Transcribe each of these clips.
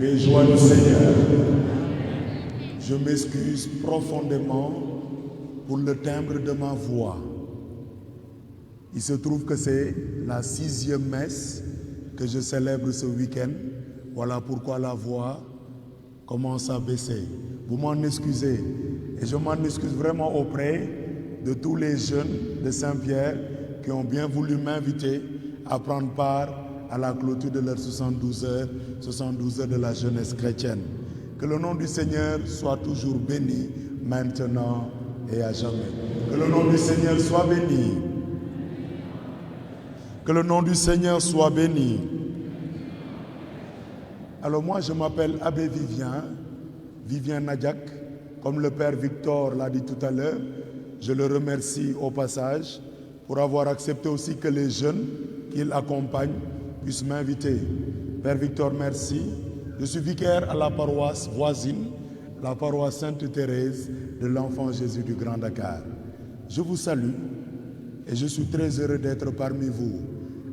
Les joies du Seigneur. Je m'excuse profondément pour le timbre de ma voix. Il se trouve que c'est la 6e messe que je célèbre ce week-end. Voilà pourquoi la voix commence à baisser. Vous m'en excusez. Et je m'en excuse vraiment auprès de tous les jeunes de Saint-Pierre qui ont bien voulu m'inviter à prendre part à la clôture de leurs 72 heures de la jeunesse chrétienne. Que le nom du Seigneur soit toujours béni, maintenant et à jamais. Que le nom du Seigneur soit béni. Que le nom du Seigneur soit béni. Alors moi, je m'appelle Abbé Vivien Nadiak. Comme le Père Victor l'a dit tout à l'heure, je le remercie au passage pour avoir accepté aussi que les jeunes qu'il accompagne puissent m'inviter. Père Victor, merci. Je suis vicaire à la paroisse voisine, la paroisse Sainte-Thérèse de l'Enfant Jésus du Grand Dakar. Je vous salue et je suis très heureux d'être parmi vous.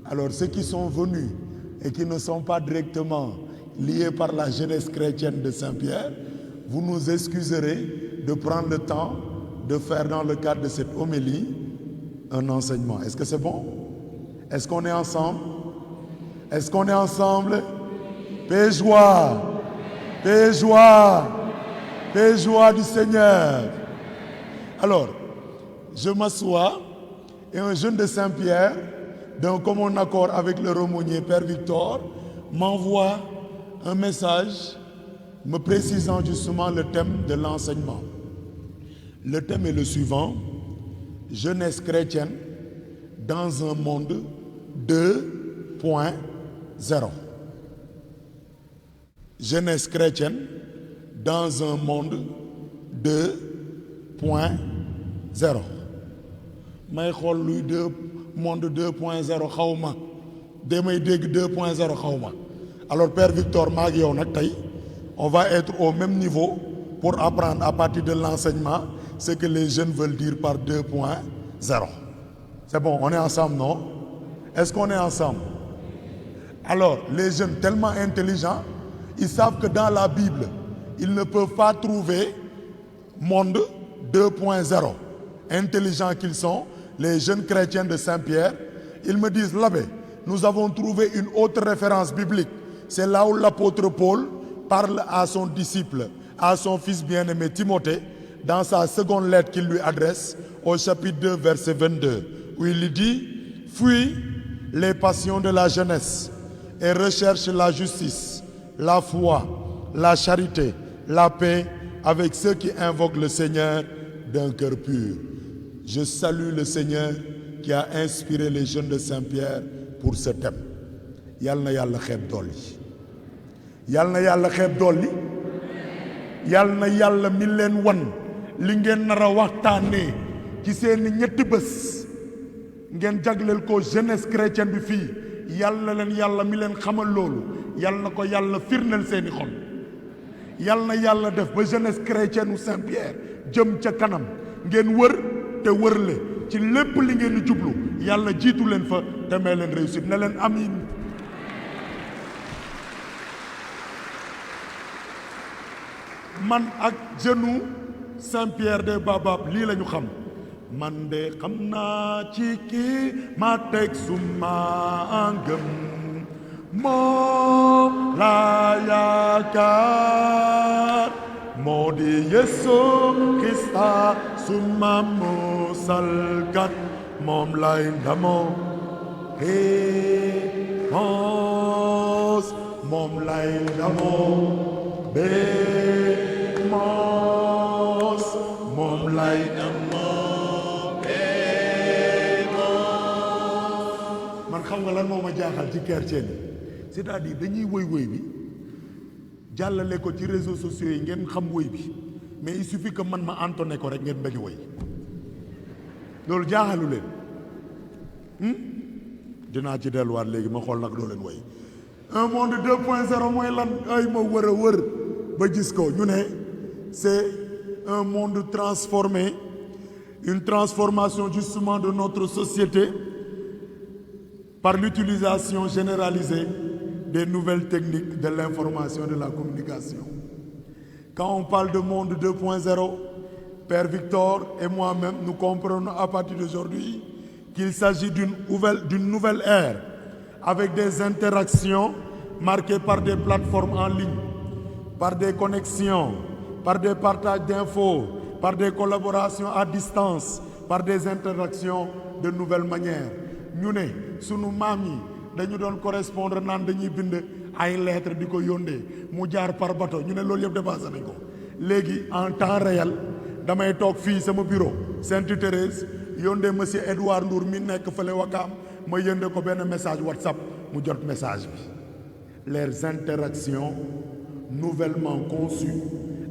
Alors ceux qui sont venus et qui ne sont pas directement liés par la jeunesse chrétienne de Saint-Pierre, vous nous excuserez de prendre le temps de faire dans le cadre de cette homélie un enseignement. Est-ce que c'est bon? Est-ce qu'on est ensemble? Est-ce qu'on est ensemble? Paix, joie, paix, joie, paix, joie du Seigneur. Alors, je m'assois et un jeune de Saint-Pierre, d'un commun accord avec le aumônier Père Victor, m'envoie un message me précisant justement le thème de l'enseignement. Le thème est le suivant: jeunesse chrétienne dans un monde 2.0. Jeunesse chrétienne dans un monde 2.0. may xool luy monde 2.0 xaw ma damay dégg 2.0 xaw ma. Alors Père Victor maa ngi yow nag tey on va être au même niveau pour apprendre à partir de l'enseignement ce que les jeunes veulent dire par 2.0. C'est bon, on est ensemble, non? Est-ce qu'on est ensemble? Alors, les jeunes tellement intelligents, ils savent que dans la Bible, ils ne peuvent pas trouver monde 2.0. Intelligents qu'ils sont, les jeunes chrétiens de Saint-Pierre, ils me disent: l'abbé, nous avons trouvé une autre référence biblique. C'est là où l'apôtre Paul parle à son disciple, à son fils bien-aimé Timothée, dans sa seconde lettre qu'il lui adresse, au chapitre 2, verset 22, où il lui dit: fuis les passions de la jeunesse et recherche la justice, la foi, la charité, la paix avec ceux qui invoquent le Seigneur d'un cœur pur. Je salue le Seigneur qui a inspiré les jeunes de Saint-Pierre pour ce thème. Yal na Yàlla xeeb dolli. Yal na Yàlla xeeb dolli. Yal na Yàlla mi leen wan li ngeen nar a waxtaanee ci seeni ñetti bés ngeen jagleel ko jeunesse chrétienne bi fii. Yàlla leen Yàlla mi leen xamal loolu yal na ko Yàlla firndeel seeni xol. Yal na Yàlla def ba jeunesse chrétienne u Saint-Pierre jëm ca kanam ngeen wër te wërle ci lépp li ngeen di jublu Yàlla jiitu leen fa te may leen réussite. Ne leen amiin. man ak jeune Saint-Pierre des Babab lii la ñu xam. man de xam naa ci kii ma teg suma ngëm moo la yaakaar moo di Yesu Krista suma musalkat moom lay ndamoo moom lay ndamoo moom lay man xam nga lan moo ma jaaxal ci chrétien yi c'est-à-dire dañuy woy bi jàllale ko ci réseaux sociaux yi ngeen xam woy bi mais il suffit que man ma entonné ko rek ngeen bañ a woy loolu jaaxalu leen dinaa ci delluwaat léegi ma xool nag doo leen woy. Un monde 2.0 mooy lan ay ma wër a wër ba gis ko ñu ne c'est un monde transformé, une transformation justement de notre société par l'utilisation généralisée des nouvelles techniques de l'information et de la communication. Quand on parle de monde 2.0, Père Victor et moi-même, nous comprenons à partir d'aujourd'hui qu'il s'agit d'une nouvelle ère avec des interactions marquées par des plateformes en ligne, par des connexions, par des partages d'infos, par des collaborations à distance, par des interactions de nouvelles manières. Nous, sunu maam yi dañu doon correspondre naan dañuy bind ay lettres di ko yóndee mu jaar par bateau ñu ne loolu yëpp dépassé nañ ko léegi en temps réel damay toog fii sama bureau Sainte-Thérèse yóndee monsieur Edouard Ndour mi nekk fële Wakaam ma yóndee ko benn message WhatsApp mu jot message bi. Les interactions nouvellement conçues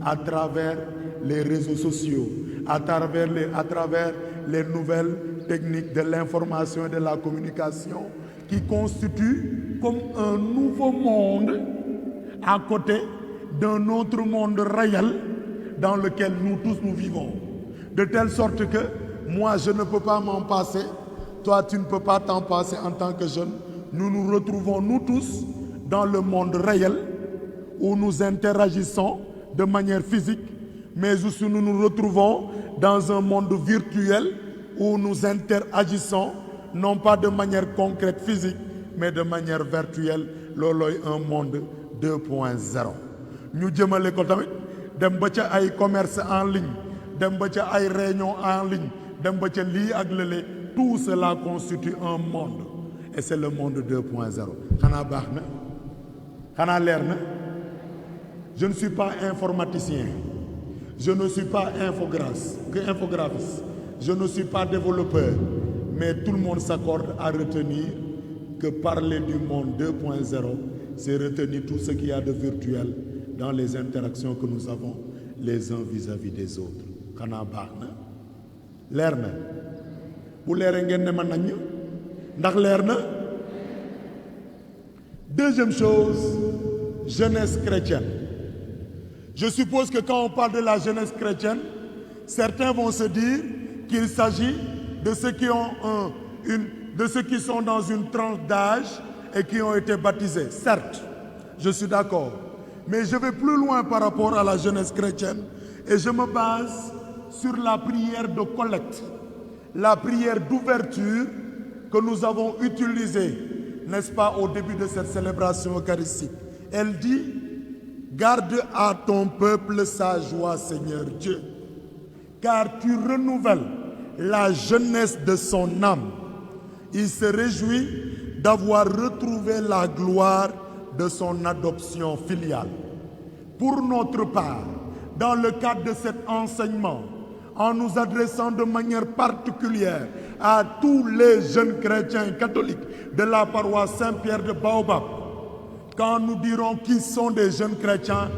à travers les réseaux sociaux, à travers les nouvelles techniques de l'information et de la communication qui constituent comme un nouveau monde à côté d'un autre monde réel dans lequel nous tous nous vivons. De telle sorte que moi je ne peux pas m'en passer, toi tu ne peux pas t'en passer en tant que jeune. Nous nous retrouvons nous tous dans le monde réel où nous interagissons de manière physique, mais aussi nous nous retrouvons dans un monde virtuel où nous interagissons non pas de manière concrète physique, mais de manière virtuelle. Loolooy un monde 2.0. ñu jëmale ko tamit dem ba ca ay commerce en ligne, dem ba ca ay réunion en ligne, dem ba ca lii ak lële, tout cela constitue un monde. Et c'est le monde 2.0. xanaa baax na xanaa leer na. Je ne suis pas informaticien, je ne suis pas infographiste, je ne suis pas développeur, mais tout le monde s'accorde à retenir que parler du monde 2.0, c'est retenir tout ce qu'il y a de virtuel dans les interactions que nous avons les uns vis-à-vis des autres. xanaa baax na leer na bu leeree ngeen ne ma nañ ndax leer na. Deuxième chose, jeunesse chrétienne. Je suppose que quand on parle de la jeunesse chrétienne, certains vont se dire qu'il s'agit de ceux qui sont dans une tranche d'âge et qui ont été baptisés. Certes, je suis d'accord. Mais je vais plus loin par rapport à la jeunesse chrétienne et je me base sur la prière de collecte, la prière d'ouverture que nous avons utilisée, n'est-ce pas, au début de cette célébration eucharistique. Elle dit: garde à ton peuple sa joie, Seigneur Dieu, car tu renouvelles la jeunesse de son âme. Il se réjouit d'avoir retrouvé la gloire de son adoption filiale. Pour notre part, dans le cadre de cet enseignement, en nous adressant de manière particulière à tous les jeunes chrétiens catholiques de la paroisse Saint-Pierre de Baobab, quand nous dirons qu'ils sont des jeunes chrétiens,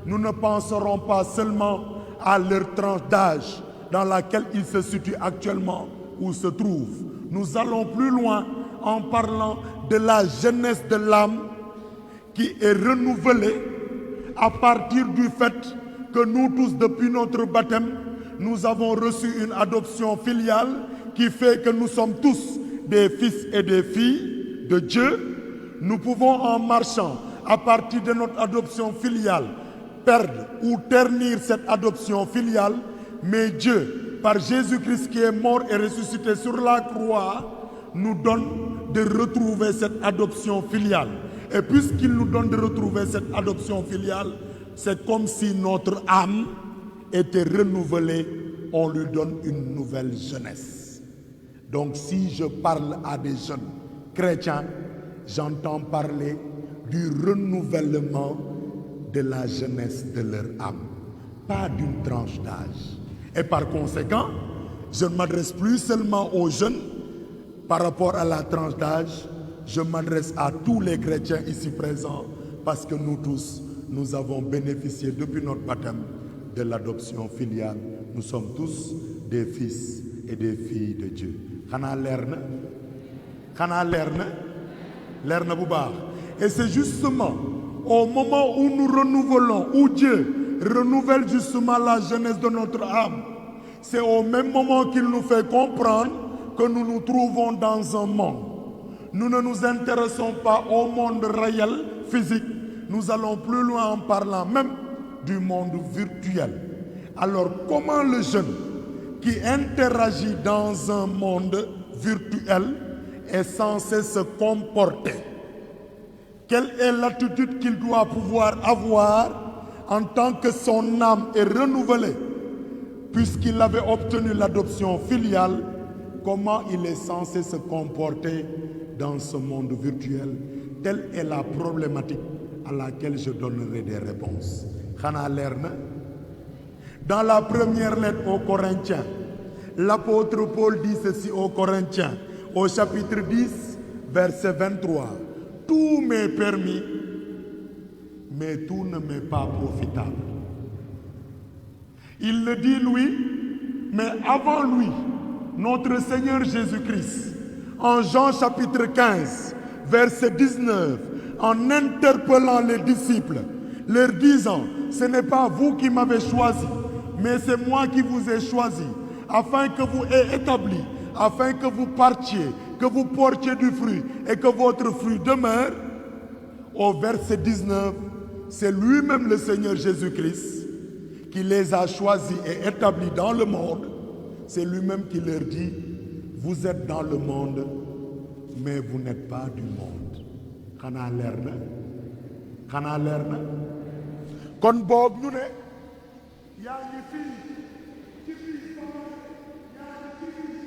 nous ne penserons pas seulement à leur tranche d'âge dans laquelle ils se situent actuellement ou se trouvent. Nous allons plus loin en parlant de la jeunesse de l'âme qui est renouvelée à partir du fait que nous tous, depuis notre baptême, nous avons reçu une adoption filiale qui fait que nous sommes tous des fils et des filles de Dieu. Nous pouvons, en marchant à partir de notre adoption filiale, perdre ou ternir cette adoption filiale, mais Dieu, par Jésus-Christ qui est mort et ressuscité sur la croix, nous donne de retrouver cette adoption filiale. Et puisqu'il nous donne de retrouver cette adoption filiale, c'est comme si notre âme était renouvelée, on lui donne une nouvelle jeunesse. Donc si je parle à des jeunes chrétiens, j'entends parler du renouvellement de la jeunesse de leur âme, pas d'une tranche d'âge. Et par conséquent, je ne m'adresse plus seulement aux jeunes par rapport à la tranche d'âge, je m'adresse à tous les chrétiens ici présents parce que nous tous, nous avons bénéficié depuis notre baptême de l'adoption filiale. Nous sommes tous des fils et des filles de Dieu. Xanaa leer na bu baax. Et c'est justement au moment où nous renouvelons, où Dieu renouvelle justement la jeunesse de notre âme, c'est au même moment qu'il nous fait comprendre que nous nous trouvons dans un monde. Nous ne nous intéressons pas au monde réel, physique. Nous allons plus loin en parlant même du monde virtuel. Alors, comment le jeune qui interagit dans un monde virtuel est censé se comporter? Quelle est l'attitude qu'il doit pouvoir avoir en tant que son âme est renouvelée? Puisqu'il avait obtenu l'adoption filiale, comment il est censé se comporter dans ce monde virtuel? Telle est la problématique à laquelle je donnerai des réponses. Xanaa leer na? Dans la première lettre aux Corinthiens, l'apôtre Paul dit ceci aux Corinthiens, au chapitre 10, verset 23. Tout m'est permis, mais tout ne m'est pas profitable. Il le dit lui, mais avant lui, notre Seigneur Jésus-Christ, en Jean chapitre 15, verset 19, en interpellant les disciples, leur disant, ce n'est pas vous qui m'avez choisi, mais c'est moi qui vous ai choisi, afin que vous ayez établi, afin que vous partiez, que vous portiez du fruit et que votre fruit demeure. Au verset 19, c'est lui-même le Seigneur Jésus-Christ qui les a choisis et établis dans le monde. C'est lui-même qui leur dit, vous êtes dans le monde, mais vous n'êtes pas du monde. Xanaa leer na? Xanaa leer na? Kon boog ñu ne yaa ngi fii ci biir yaa ngi fii.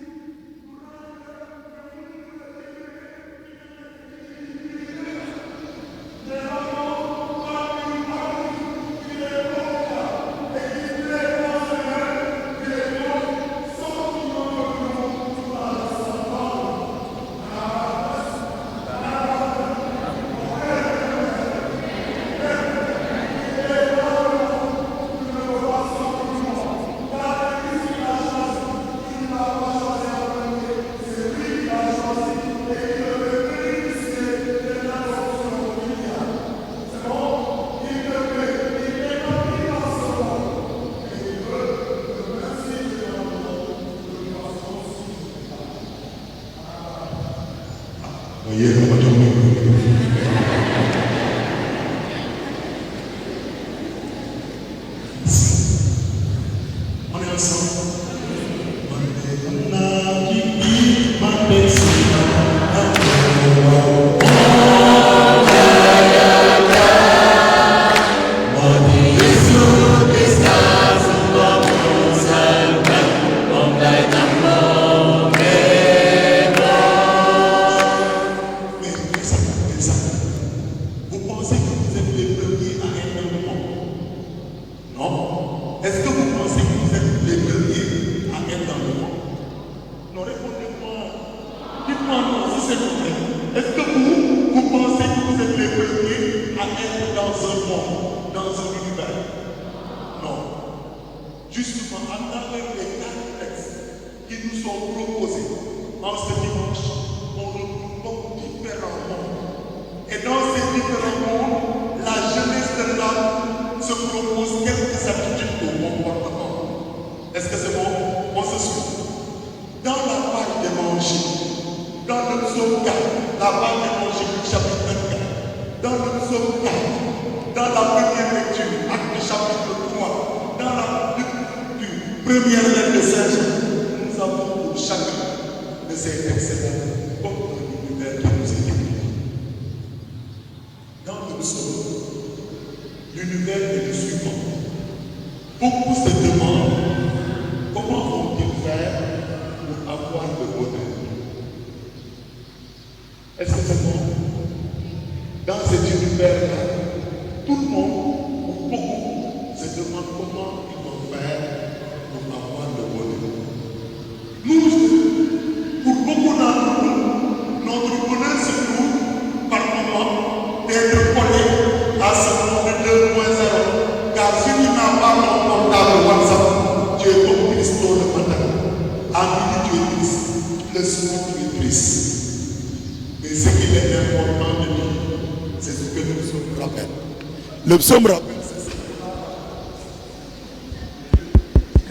Le psaume rappelle.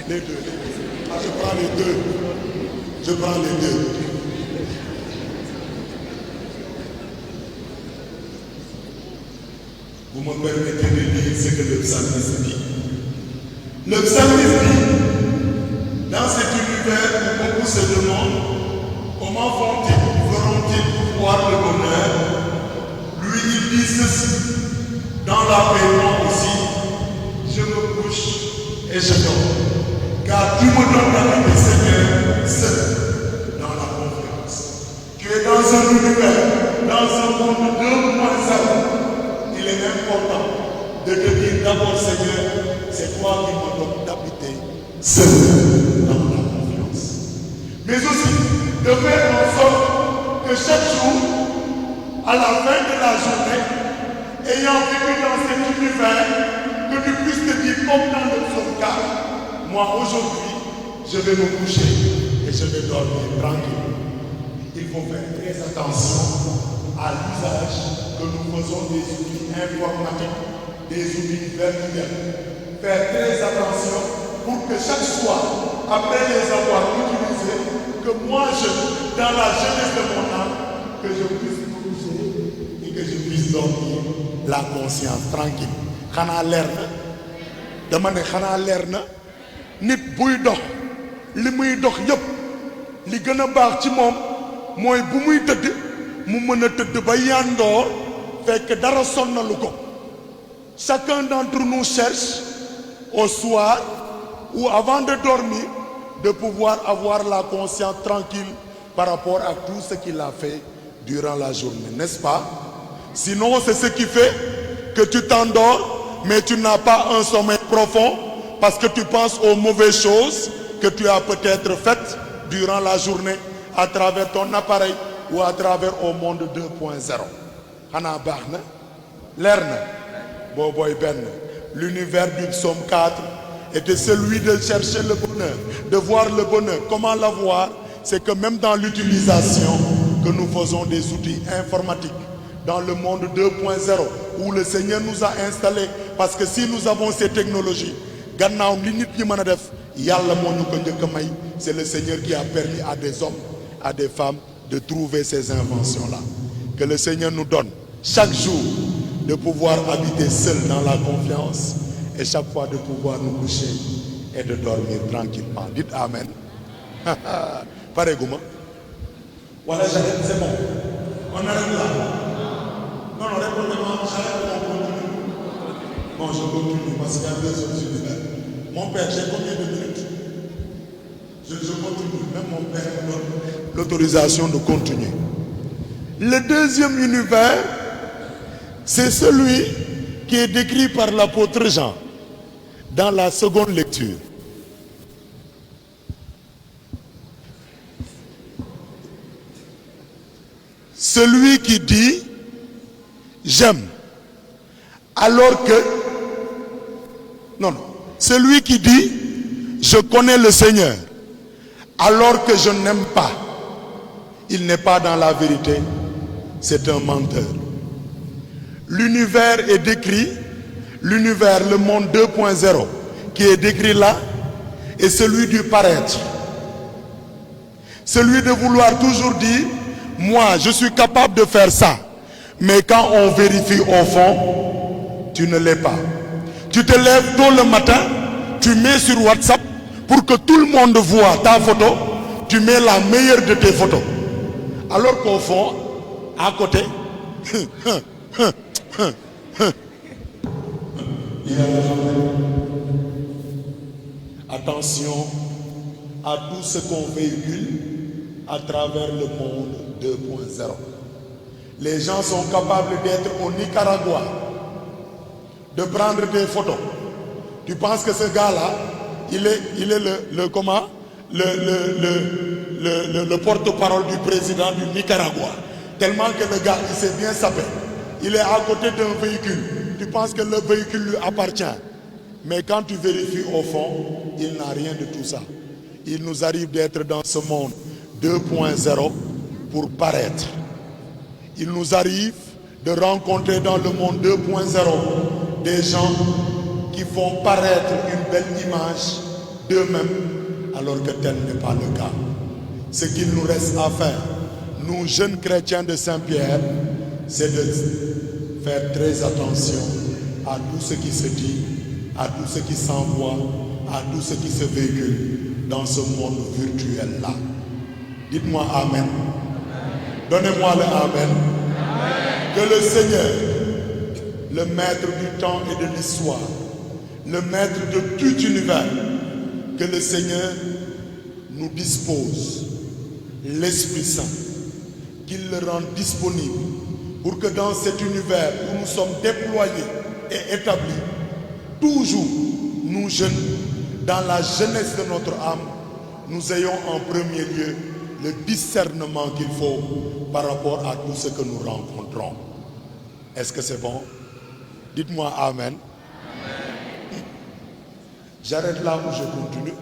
Les deux. Ah, je prends les deux. Vous me permettez de lire ce que le psalmiste dit. Le psalmiste dit, dans cet univers où beaucoup se demandent comment feront-ils voir le bonheur, lui il dit ceci, dans la paix moi aussi, je me couche et je dors, car tu me donnes d'habiter Seigneur seul dans la confiance. Tu es dans un univers, dans un monde 2.0, il est important de te dire d'abord Seigneur, c'est toi qui me donnes d'habiter seul dans la confiance. Mais aussi de faire en sorte que chaque jour, à la fin de la journée, ayant vécu dans cet univers, que tu puisses te dire comme dans le psaume 4, moi aujourd'hui, je vais me coucher et je vais dormir tranquille. Il faut faire très attention à l'usage que nous faisons des outils informatiques, des outils virtuels. Faire très attention pour que chaque soir, après les avoir utilisés, que moi, dans la jeunesse de mon âme, que je puisse me coucher et que je puisse dormir la conscience tranquille. Xanaa leer na dama ne xanaa leer na nit buy dox li muy dox yëpp li gën a baax ci moom mooy bu muy tëdd mu mën a tëdd ba yandoor fekk dara sonnalu ko. Chacun d'entre nous cherche au soir ou avant de dormir de pouvoir avoir la conscience tranquille par rapport à tout ce qu'il a fait durant la journée, n'est-ce pas? Sinon, c'est ce qui fait que tu t'endors, mais tu n'as pas un sommeil profond parce que tu penses aux mauvaises choses que tu as peut-être faites durant la journée à travers ton appareil ou à travers au monde 2.0. Xanaa baax na leer na boobooy benn. L'univers du psaume 4 était celui de chercher le bonheur, de voir le bonheur. Comment l'avoir? C'est que même dans l'utilisation que nous faisons des outils informatiques, dans le monde 2.0 où le Seigneur nous a installés, parce que si nous avons ces technologies, gannaaw li nit ñi mën a def Yàlla moo ñu ko njëkk a may. C'est le Seigneur qui a permis à des hommes, à des femmes de trouver ces inventions-là. Que le Seigneur nous donne chaque jour de pouvoir habiter seul dans la confiance et chaque fois de pouvoir nous coucher et de dormir tranquillement. Dites Amen. Pareillement. Voilà, j'arrête, c'est bon. On arrête là. Non, répondez-moi, j'arrête, on continue. Bon, je continue parce qu'il y a deux autres univers. Mon père, j'ai combien de minutes? Je continue. Même mon père me donne l'autorisation de continuer. Le deuxième univers, c'est celui qui est décrit par l'apôtre Jean dans la seconde lecture. Celui qui dit j'aime alors que celui qui dit je connais le Seigneur alors que je n'aime pas, il n'est pas dans la vérité, c'est un menteur. L'univers est décrit, l'univers, le monde 2.0 qui est décrit là est celui du paraître, celui de vouloir toujours dire moi je suis capable de faire ça, mais quand on vérifie au fond tu ne l'es pas. Tu te lèves tôt le matin, tu mets sur WhatsApp pour que tout le monde voit ta photo, tu mets la meilleure de tes photos, alors qu'au fond à côté attention à tout ce qu'on véhicule à travers le monde 2.0. Les gens sont capables d'être au Nicaragua, de prendre des photos. Tu penses que ce gars-là, il est le porte-parole du président du Nicaragua. Tellement que le gars, il sait bien sapé. Il est à côté d'un véhicule. Tu penses que le véhicule lui appartient. Mais quand tu vérifies au fond, il n'a rien de tout ça. Il nous arrive d'être dans ce monde 2.0 pour paraître. Il nous arrive de rencontrer dans le monde 2.0 des gens qui font paraître une belle image d'eux-mêmes alors que tel n'est pas le cas. Ce qu'il nous reste à faire, nous jeunes chrétiens de Saint-Pierre, c'est de faire très attention à tout ce qui se dit, à tout ce qui s'envoie, à tout ce qui se véhicule dans ce monde virtuel-là. Dites-moi Amen. Donnez-moi le Amen. Que le Seigneur, le maître du temps et de l'histoire, le maître de tout univers, que le Seigneur nous dispose l'Esprit Saint, qu'il le rende disponible pour que dans cet univers où nous sommes déployés et établis, toujours nous jeunes, dans la jeunesse de notre âme, nous ayons en premier lieu le discernement qu'il faut par rapport à tout ce que nous rencontrons. Est-ce que c'est bon? Dites-moi Amen. J'arrête là ou je continue?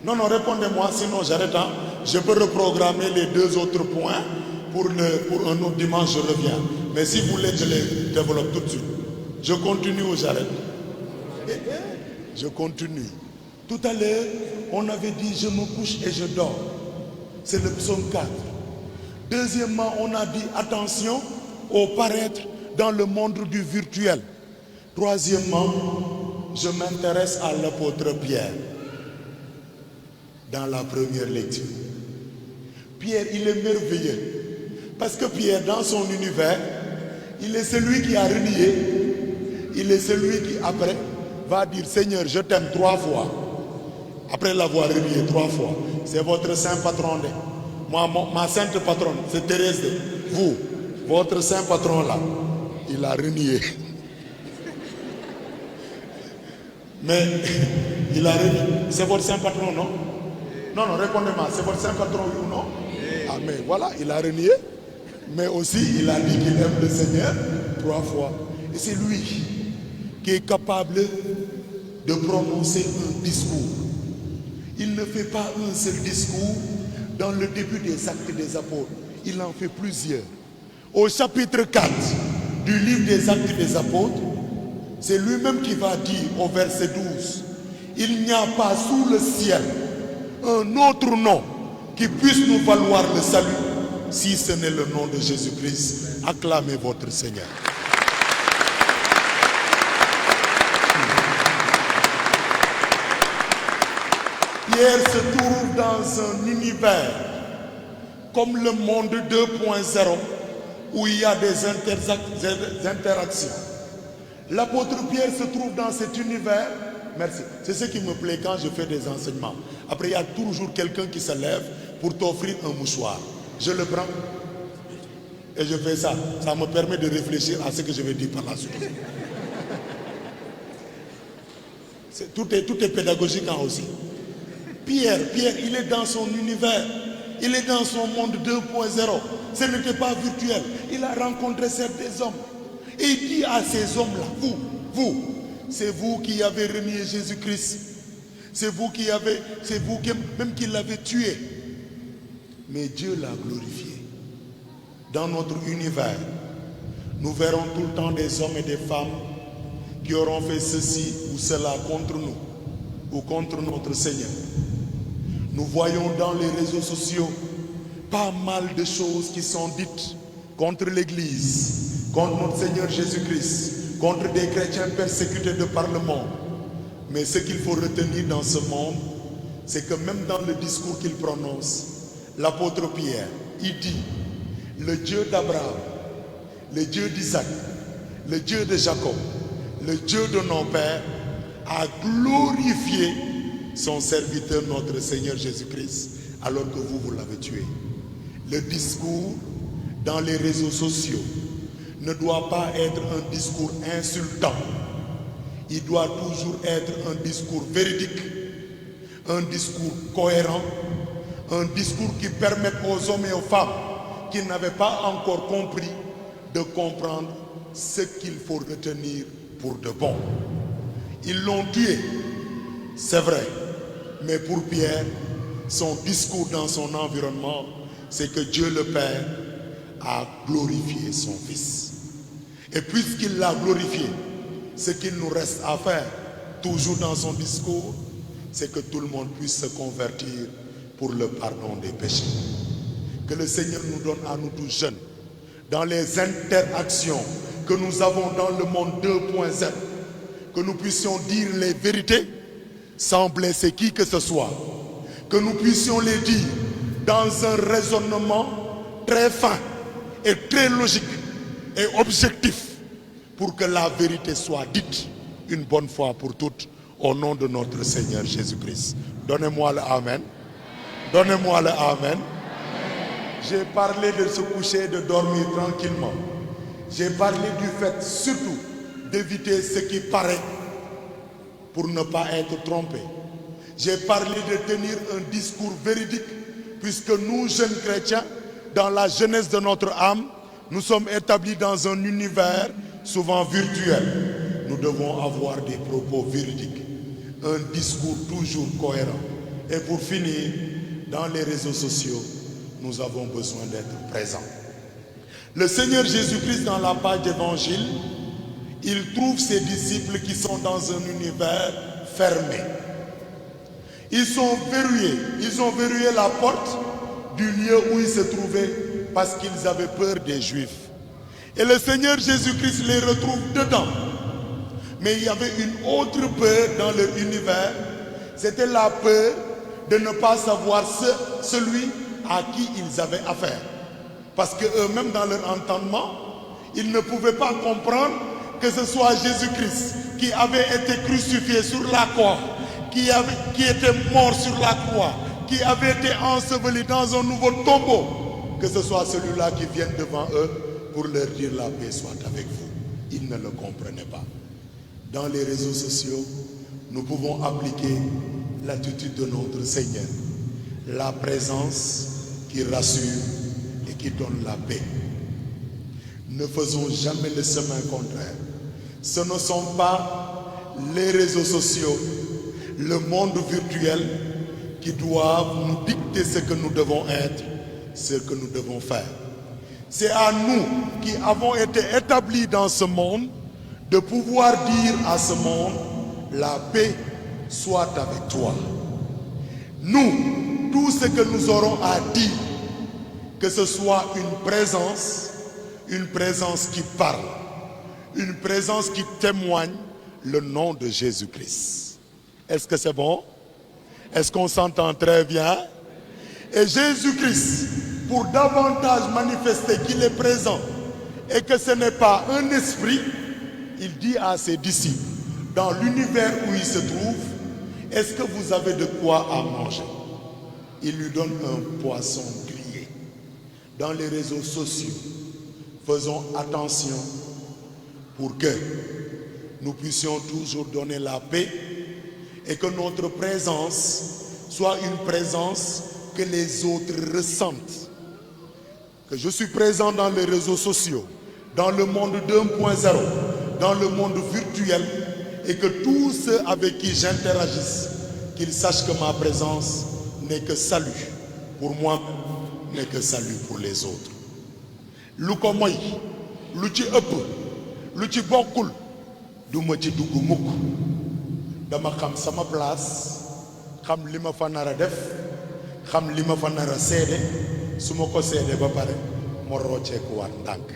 Non, répondez-moi, sinon j'arrête. Hein? Je peux reprogrammer les 2 autres points pour un autre dimanche, je reviens. Mais si vous voulez, je les développe tout de suite. Je continue ou j'arrête? Je continue. Tout à l'heure, on avait dit je me couche et je dors. C'est le psaume 4. Deuxièmement, on a dit attention au paraître dans le monde du virtuel. Troisièmement, je m'intéresse à l'apôtre Pierre dans la première lecture. Pierre, il est merveilleux parce que Pierre, dans son univers, il est celui qui a renié, il est celui qui après va dire Seigneur, je t'aime 3 fois. Après l'avoir renié 3 fois, c'est votre saint patron. Moi, ma sainte patronne, c'est Thérèse. Vous, votre saint patron là, il a renié. Mais il a renié. C'est votre saint patron, non? Non, répondez-moi, c'est votre saint patron ou non? Ah, mais voilà, il a renié. Mais aussi, il a dit qu'il aime le Seigneur 3 fois. Et c'est lui qui est capable de prononcer un discours. Il ne fait pas un seul discours dans le début des Actes des Apôtres. Il en fait plusieurs. Au chapitre 4 du livre des Actes des Apôtres, c'est lui-même qui va dire au verset 12, il n'y a pas sous le ciel un autre nom qui puisse nous valoir le salut si ce n'est le nom de Jésus-Christ. Acclamez votre Seigneur. Pierre se trouve dans un univers comme le monde 2.0 où il y a des interactions. L'apôtre Pierre se trouve dans cet univers. Merci. C'est ce qui me plaît quand je fais des enseignements. Après, il y a toujours quelqu'un qui se lève pour t'offrir un mouchoir. Je le prends et je fais ça. Ça me permet de réfléchir à ce que je vais dire par la suite. Tout est pédagogique hein, aussi. Pierre, il est dans son univers. Il est dans son monde 2.0. Ce n'était pas virtuel. Il a rencontré certains hommes. Et il dit à ces hommes-là, vous, c'est vous qui avez renié Jésus-Christ. C'est vous même qui l'avez tué. Mais Dieu l'a glorifié. Dans notre univers, nous verrons tout le temps des hommes et des femmes qui auront fait ceci ou cela contre nous ou contre notre Seigneur. Nous voyons dans les réseaux sociaux pas mal de choses qui sont dites contre l'Église, contre notre Seigneur Jésus-Christ, contre des chrétiens persécutés de par le monde. Mais ce qu'il faut retenir dans ce monde, c'est que même dans le discours qu'il prononce, l'apôtre Pierre, il dit, le Dieu d'Abraham, le Dieu d'Isaac, le Dieu de Jacob, le Dieu de nos pères, a glorifié son serviteur, notre Seigneur Jésus-Christ, alors que vous l'avez tué. Le discours dans les réseaux sociaux ne doit pas être un discours insultant. Il doit toujours être un discours véridique, un discours cohérent, un discours qui permette aux hommes et aux femmes qui n'avaient pas encore compris de comprendre ce qu'il faut retenir pour de bon. Ils l'ont tué, c'est vrai, mais pour Pierre, son discours dans son environnement, c'est que Dieu le Père a glorifié son Fils. Et puisqu'il l'a glorifié, ce qu'il nous reste à faire, toujours dans son discours, c'est que tout le monde puisse se convertir pour le pardon des péchés. Que le Seigneur nous donne à nous tous jeunes, dans les interactions que nous avons dans le monde 2.0, que nous puissions dire les vérités sans blesser qui que ce soit, que nous puissions les dire dans un raisonnement très fin et très logique et objectif pour que la vérité soit dite une bonne fois pour toutes au nom de notre Seigneur Jésus-Christ. Donnez-moi le Amen. Donnez-moi le Amen. J'ai parlé de se coucher et de dormir tranquillement. J'ai parlé du fait surtout d'éviter ce qui paraît pour ne pas être trompé. J'ai parlé de tenir un discours véridique puisque nous, jeunes chrétiens, dans la jeunesse de notre âme, nous sommes établis dans un univers souvent virtuel. Nous devons avoir des propos véridiques, un discours toujours cohérent. Et pour finir, dans les réseaux sociaux, nous avons besoin d'être présents. Le Seigneur Jésus-Christ, dans la page d'évangile, il trouve ses disciples qui sont dans un univers fermé. Ils sont verrouillés. Ils ont verrouillé la porte du lieu où ils se trouvaient parce qu'ils avaient peur des Juifs. Et le Seigneur Jésus-Christ les retrouve dedans. Mais il y avait une autre peur dans leur univers. C'était la peur de ne pas savoir celui à qui ils avaient affaire. Parce qu'eux-mêmes, dans leur entendement, ils ne pouvaient pas comprendre que ce soit Jésus-Christ qui avait été crucifié sur la croix, qui était mort sur la croix, qui avait été enseveli dans un nouveau tombeau, que ce soit celui-là qui vienne devant eux pour leur dire la paix soit avec vous. Ils ne le comprenaient pas. Dans les réseaux sociaux, nous pouvons appliquer l'attitude de notre Seigneur, la présence qui rassure et qui donne la paix. Ne faisons jamais le chemin contraire. Ce ne sont pas les réseaux sociaux, le monde virtuel qui doivent nous dicter ce que nous devons être, ce que nous devons faire. C'est à nous qui avons été établis dans ce monde de pouvoir dire à ce monde, la paix soit avec toi. Nous, tout ce que nous aurons à dire, que ce soit une présence qui parle, une présence qui témoigne le nom de Jésus-Christ. Est-ce que c'est bon? Est-ce qu'on s'entend très bien? Et Jésus-Christ, pour davantage manifester qu'il est présent et que ce n'est pas un esprit, il dit à ses disciples, dans l'univers où il se trouve, est-ce que vous avez de quoi à manger? Il lui donne un poisson grillé. Dans les réseaux sociaux, faisons attention pour que nous puissions toujours donner la paix et que notre présence soit une présence que les autres ressentent. Que je suis présent dans les réseaux sociaux, dans le monde 2.0, dans le monde virtuel, et que tous ceux avec qui j'interagisse, qu'ils sachent que ma présence n'est que salut pour moi, n'est que salut pour les autres. Lu ko moy, lu ci ëpp, lu ci bokkul, du ma ci dugg mukk. Dama xam sama place, xam li ma fa nar a def, xam li ma fa nar a seede, su ma ko seede ba pare ma rocceekuwaat ndànk.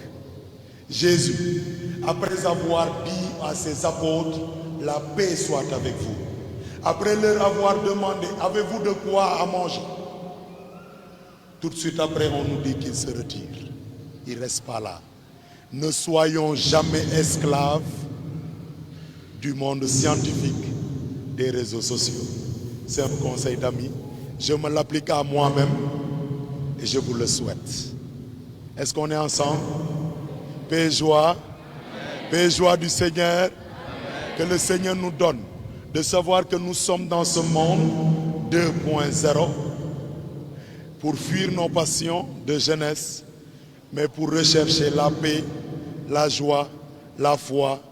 Jésus, après avoir dit à ses apôtres, la paix soit avec vous. Après leur avoir demandé, avez-vous de quoi à manger? Tout de suite après, on nous dit qu'il se retire. Il ne reste pas là. Ne soyons jamais esclaves du monde scientifique des réseaux sociaux. C'est un conseil d'amis. Je me l'applique à moi-même et je vous le souhaite. Est-ce qu'on est ensemble? Paix et joie. Paix et joie du Seigneur. Que le Seigneur nous donne de savoir que nous sommes dans ce monde 2.0 pour fuir nos passions de jeunesse, mais pour rechercher la paix, la joie, la foi,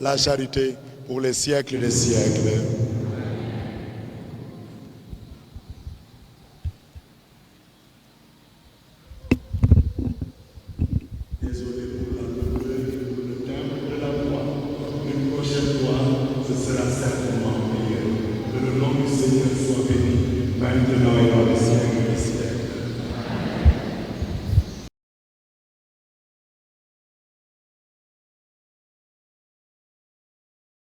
la charité pour les siècles des siècles.